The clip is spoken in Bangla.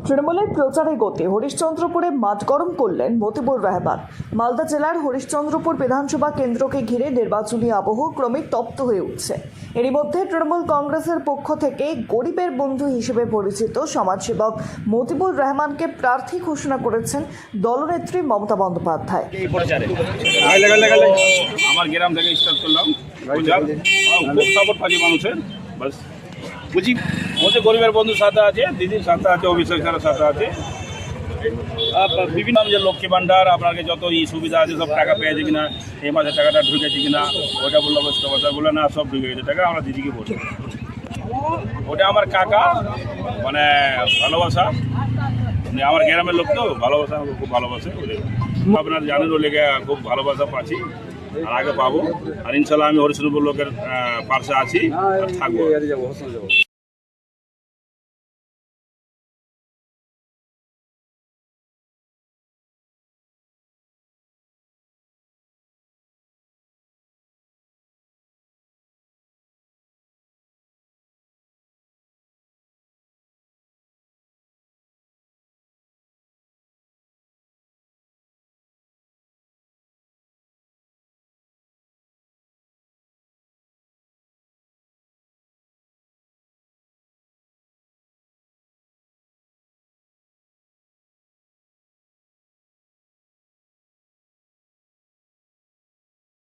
তৃণমূলের প্রচারে গতি হরিশ্চন্দ্রপুরে মাঠ গরম করলেন মতিবুর রহমান। মালদা জেলার হরিশ্চন্দ্রপুর বিধানসভা কেন্দ্রকে ঘিরে নির্বাচনী আবহ ক্রমে তপ্ত হয়ে উঠছে। এরই মধ্যে তৃণমূল কংগ্রেসের পক্ষ থেকে গরিবের বন্ধু হিসেবে পরিচিত সমাজসেবক মতিবুর রহমানকে প্রার্থী ঘোষণা করেছেন দলনেত্রী মমতা বন্দ্যোপাধ্যায়। আমার গ্রাম থেকে স্টার্ট করলাম, খুব সাপোর্ট পাচ্ছি মানুষের। বাস বুঝি বলছে গরিবের বন্ধুর সাথে আছে, দিদির সাথে আছে, অভিষেক স্যারের সাথে আছে, বিভিন্ন যে লক্ষ্মী ভান্ডার আপনাকে যত সুবিধা আছে সব টাকা পেয়েছে কিনা, এই মাসে টাকাটা ঢুকেছে কিনা, ওটা বললো কথা বললো না সব ঢুকে গেছে টাকা, আমরা দিদিকে বলছি। ওটা আমার কাকা, মানে ভালোবাসা, আমার গ্রামের লোক তো ভালোবাসা, আমাকে খুব ভালোবাসে। আপনার জানেন ও লেগে খুব ভালোবাসা পাচ্ছি আর আগে পাবো। আর ইনশাল্লাহ আমি হরিশ্চন্দ্রপুর লোকের পাশে আছি আর থাকবো।